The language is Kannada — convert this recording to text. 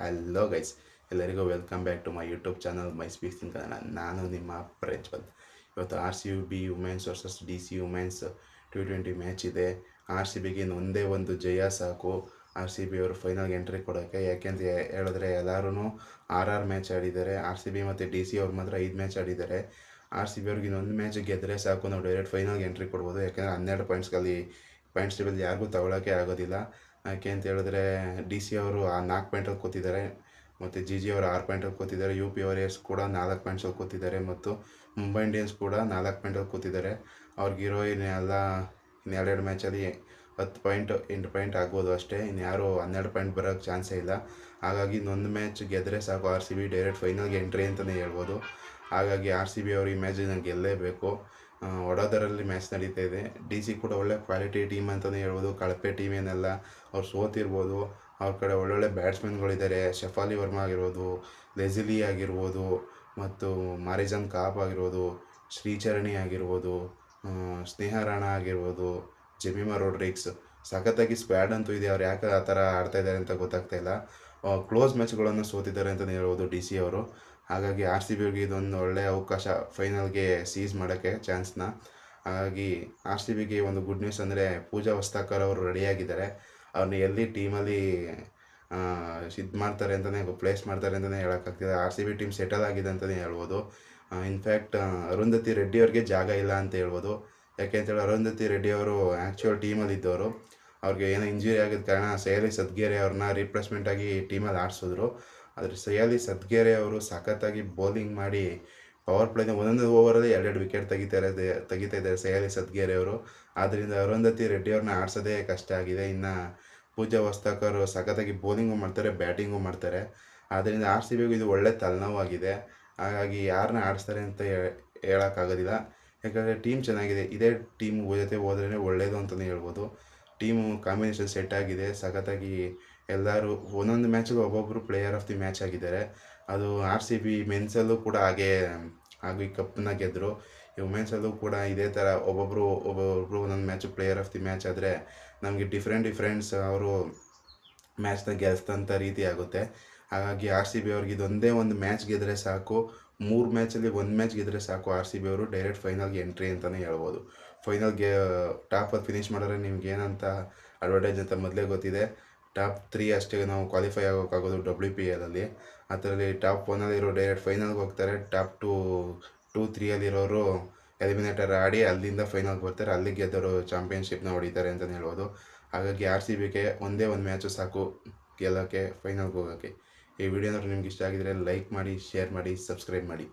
ಹಲೋ ಗೈಸ್, ಎಲ್ಲರಿಗೂ welcome back to my YouTube channel my speaks in Kannada. ನಾನು ನಿಮ್ಮ ಪ್ರಜ್ವಲ್. ಇವತ್ತು RCB women's versus DC women's T20 match ಇದೆ. RCBಗೆ ಒಂದೇ ಒಂದು ಜಯ ಸಾಕು RCB ಅವರು ಫೈನಲ್ಗೆ ಎಂಟ್ರಿ ಕೊಡೋಕ್ಕೆ. ಯಾಕೆಂತ ಹೇಳಿದ್ರೆ ಎಲ್ಲರೂ ಆರ್ ಮ್ಯಾಚ್ ಆಡಿದ್ದಾರೆ. RCB ಮತ್ತು DC ಅವ್ರು ಮಾತ್ರ 5 ಮ್ಯಾಚ್ ಆಡಿದ್ದಾರೆ. RCB ಅವ್ರಿಗೆ ಇನ್ನೊಂದು ಮ್ಯಾಚ್ ಗೆದ್ದರೆ ಸಾಕು, ನಾವು ಡೈರೆಕ್ಟ್ ಫೈನಲ್ಗೆ ಎಂಟ್ರಿ ಕೊಡ್ಬೋದು. ಯಾಕೆಂದರೆ 12 ಪಾಯಿಂಟ್ಸ್ ಟೇಬಲ್ ಯಾರಿಗೂ ತಗೊಳ್ಳೋಕ್ಕೆ ಆಗೋದಿಲ್ಲ. ಯಾಕೆ ಅಂತ ಹೇಳಿದ್ರೆ DC ಅವರು 4 ಪಾಯಿಂಟಲ್ಲಿ ಕೂತಿದ್ದಾರೆ, ಮತ್ತು GG ಅವರು 6 ಪಾಯಿಂಟಲ್ಲಿ ಕೂತಿದ್ದಾರೆ. UP ವಾರಿಯರ್ಸ್ ಕೂಡ 4 ಪಾಯಿಂಟ್ಸಲ್ಲಿ ಕೂತಿದ್ದಾರೆ, ಮತ್ತು ಮುಂಬೈ ಇಂಡಿಯನ್ಸ್ ಕೂಡ 4 ಪಾಯಿಂಟಲ್ಲಿ ಕೂತಿದ್ದಾರೆ. ಅವ್ರಿಗಿರೋ ಇನ್ನೆರಡು ಮ್ಯಾಚಲ್ಲಿ 10 ಪಾಯಿಂಟ್ 8 ಪಾಯಿಂಟ್ ಆಗ್ಬೋದು ಅಷ್ಟೇ. ಇನ್ಯಾರು 12 ಪಾಯಿಂಟ್ ಬರೋಕ್ಕೆ ಚಾನ್ಸೇ ಇಲ್ಲ. ಹಾಗಾಗಿ ಇನ್ನೊಂದು ಮ್ಯಾಚ್ ಗೆದ್ದರೆ ಸಾಕು RCB ಡೈರೆಕ್ಟ್ ಫೈನಲ್ಗೆ ಎಂಟ್ರಿ ಅಂತಲೇ ಹೇಳ್ಬೋದು. ಹಾಗಾಗಿ RCB ಅವರು ಈ ಮ್ಯಾಚನ್ನು ಗೆಲ್ಲೇಬೇಕು. ವಡೋದರಲ್ಲಿ ಮ್ಯಾಚ್ ನಡೀತಾ ಇದೆ. DC ಕೂಡ ಒಳ್ಳೆ ಕ್ವಾಲಿಟಿ ಟೀಮ್ ಅಂತಲೇ ಹೇಳ್ಬೋದು. ಕಳಪೆ ಟೀಮ್ ಏನಲ್ಲ, ಅವ್ರು ಸೋತಿರ್ಬೋದು. ಅವ್ರ ಕಡೆ ಒಳ್ಳೊಳ್ಳೆ ಬ್ಯಾಟ್ಸ್ಮನ್ಗಳಿದ್ದಾರೆ. ಶಫಾಲಿ ವರ್ಮಾ ಆಗಿರ್ಬೋದು, ಲೆಜಿಲಿ ಆಗಿರ್ಬೋದು, ಮತ್ತು ಮಾರಿಜನ್ ಕಾಪ್ ಆಗಿರ್ಬೋದು, ಶ್ರೀಚರಣಿ ಆಗಿರ್ಬೋದು, ಸ್ನೇಹ ರಾಣಾ ಆಗಿರ್ಬೋದು, ಜೆಮಿಮಾ ರೋಡ್ರಿಕ್ಸ್. ಸಖತ್ತಾಗಿ ಸ್ಕ್ವಾಡ್ ಅಂತೂ ಇದೆ. ಅವ್ರು ಯಾಕೆ ಆ ಥರ ಆಡ್ತಾ ಇದ್ದಾರೆ ಅಂತ ಗೊತ್ತಾಗ್ತಾ ಇಲ್ಲ. ಕ್ಲೋಸ್ ಮ್ಯಾಚ್ಗಳನ್ನು ಸೋತಿದ್ದಾರೆ ಅಂತಲೇ ಹೇಳ್ಬೋದು DC ಅವರು. ಹಾಗಾಗಿ RCB ಅವ್ರಿಗೆ ಇದೊಂದು ಒಳ್ಳೆಯ ಅವಕಾಶ ಫೈನಲ್ಗೆ ಸೀಸ್ ಮಾಡೋಕ್ಕೆ ಚಾನ್ಸ್ನ. ಹಾಗಾಗಿ RCBಗೆ ಒಂದು ಗುಡ್ ನ್ಯೂಸ್ ಅಂದರೆ ಪೂಜಾ ವಸ್ತಾಕರ್ ಅವರು ರೆಡಿಯಾಗಿದ್ದಾರೆ. ಅವ್ರನ್ನ ಎಲ್ಲಿ ಟೀಮಲ್ಲಿ ಇದು ಮಾಡ್ತಾರೆ ಅಂತಲೇ ಪ್ಲೇಸ್ ಮಾಡ್ತಾರೆ ಅಂತಲೇ ಹೇಳೋಕ್ಕಾಗ್ತಿದೆ. RCB ಟೀಮ್ ಸೆಟಲ್ ಆಗಿದೆ ಅಂತಲೇ ಹೇಳ್ಬೋದು. ಇನ್ಫ್ಯಾಕ್ಟ್ ಅರುಂಧತಿ ರೆಡ್ಡಿ ಅವ್ರಿಗೆ ಜಾಗ ಇಲ್ಲ ಅಂತ ಹೇಳ್ಬೋದು. ಯಾಕೆ ಅಂತೇಳಿ ಅರುಂಧತಿ ರೆಡ್ಡಿ ಅವರು ಆ್ಯಕ್ಚುಯಲ್ ಟೀಮಲ್ಲಿ ಇದ್ದವರು. ಅವ್ರಿಗೆ ಏನೋ ಇಂಜುರಿ ಆಗಿದ್ದ ಕಾರಣ ಸಯಾಲಿ ಸದ್ಗೇರೆ ಅವ್ರನ್ನ ರಿಪ್ಲೇಸ್ಮೆಂಟಾಗಿ ಟೀಮಲ್ಲಿ ಆಡಿಸಿದ್ರು. ಆದರೆ ಸಯಾಲಿ ಸದ್ಗೇರೆ ಅವರು ಸಖತ್ತಾಗಿ ಬೌಲಿಂಗ್ ಮಾಡಿ ಪವರ್ ಪ್ಲೇನ ಒಂದೊಂದು ಓವರಲ್ಲಿ 2 ವಿಕೆಟ್ ತೆಗಿತಾ ಇದ್ದಾರೆ ಸಯಾಲಿ ಸದ್ಗೇರೆ ಅವರು. ಆದ್ದರಿಂದ ಅರುಂಧತಿ ರೆಡ್ಡಿ ಅವ್ರನ್ನ ಆಡಿಸೋದೇ ಕಷ್ಟ ಆಗಿದೆ. ಇನ್ನು ಪೂಜಾ ವಸ್ತಾಕರ್ ಸಖತ್ತಾಗಿ ಬೌಲಿಂಗು ಮಾಡ್ತಾರೆ, ಬ್ಯಾಟಿಂಗು ಮಾಡ್ತಾರೆ. ಆದ್ದರಿಂದ RCBಗೂ ಇದು ಒಳ್ಳೆ ತಲೆನೋವಾಗಿದೆ. ಹಾಗಾಗಿ ಯಾರನ್ನ ಆಡಿಸ್ತಾರೆ ಅಂತ ಹೇಳೋಕ್ಕಾಗೋದಿಲ್ಲ. ಯಾಕಂದರೆ ಟೀಮ್ ಚೆನ್ನಾಗಿದೆ. ಇದೇ ಟೀಮ್ ಜೊತೆ ಹೋದ್ರೇ ಒಳ್ಳೆಯದು ಅಂತಲೇ ಹೇಳ್ಬೋದು. ಟೀಮು ಕಾಂಬಿನೇಷನ್ ಸೆಟ್ ಆಗಿದೆ. ಸಖತ್ತಾಗಿ ಎಲ್ಲರೂ ಒಂದೊಂದು ಮ್ಯಾಚಲ್ಲೂ ಒಬ್ಬೊಬ್ಬರು ಪ್ಲೇಯರ್ ಆಫ್ ದಿ ಮ್ಯಾಚ್ ಆಗಿದ್ದಾರೆ. ಅದು RCB ಮೆನ್ಸಲ್ಲೂ ಕೂಡ ಹಾಗೆ ಕಪ್ಪನ್ನ ಗೆದ್ದರು. ಈ ವುಮೆನ್ಸಲ್ಲೂ ಕೂಡ ಇದೇ ಥರ ಒಬ್ಬೊಬ್ಬರು ಒಂದೊಂದು match player of the match ಆದರೆ ನಮಗೆ ಡಿಫ್ರೆಂಟ್ಸ್ ಅವರು ಮ್ಯಾಚ್ನ ಗೆಲ್ಸ್ತಂಥ ರೀತಿ ಆಗುತ್ತೆ. ಹಾಗಾಗಿ RCB ಅವ್ರಿಗೆ ಇದೊಂದೇ ಒಂದು ಮ್ಯಾಚ್ ಗೆದ್ದರೆ ಸಾಕು. 3 ಮ್ಯಾಚಲ್ಲಿ 1 ಮ್ಯಾಚ್ ಗೆದ್ದರೆ ಸಾಕು RCB ಅವರು ಡೈರೆಕ್ಟ್ ಫೈನಲ್ಗೆ ಎಂಟ್ರಿ ಅಂತಲೇ ಹೇಳ್ಬೋದು. ಫೈನಲ್ಗೆ ಟಾಪಲ್ಲಿ ಫಿನಿಷ್ ಮಾಡಿದ್ರೆ ನಿಮ್ಗೆ ಏನಂತ ಅಡ್ವಾಂಟೇಜ್ ಅಂತ ಮೊದಲೇ ಗೊತ್ತಿದೆ. ಟಾಪ್ 3 ಅಷ್ಟೇ ನಾವು ಕ್ವಾಲಿಫೈ ಆಗೋಕ್ಕಾಗೋದು WPLಲ್ಲಿ. ಅದರಲ್ಲಿ ಟಾಪ್ 1ಅಲ್ಲಿರೋ ಡೈರೆಕ್ಟ್ ಫೈನಲ್ಗೆ ಹೋಗ್ತಾರೆ. ಟಾಪ್ 2, 3ಅಲ್ಲಿರೋರು ಎಲಿಮಿನೇಟರ್ ಆಡಿ ಅಲ್ಲಿಂದ ಫೈನಲ್ಗೆ ಬರ್ತಾರೆ. ಅಲ್ಲಿ ಗೆದ್ದವರು ಚಾಂಪಿಯನ್ಶಿಪ್ನ ಹೊಡಿತಾರೆ ಅಂತಲೇ ಹೇಳ್ಬೋದು. ಹಾಗಾಗಿ RCBಗೆ ಒಂದೇ ಒಂದು ಮ್ಯಾಚು ಸಾಕು ಗೆಲ್ಲೋಕ್ಕೆ, ಫೈನಲ್ಗೆ ಹೋಗೋಕ್ಕೆ. ಈ ವಿಡಿಯೋ ನಿಮ್ಗೆ ಇಷ್ಟ ಆಗಿದರೆ ಲೈಕ್ ಮಾಡಿ, ಶೇರ್ ಮಾಡಿ, ಸಬ್ಸ್ಕ್ರೈಬ್ ಮಾಡಿ.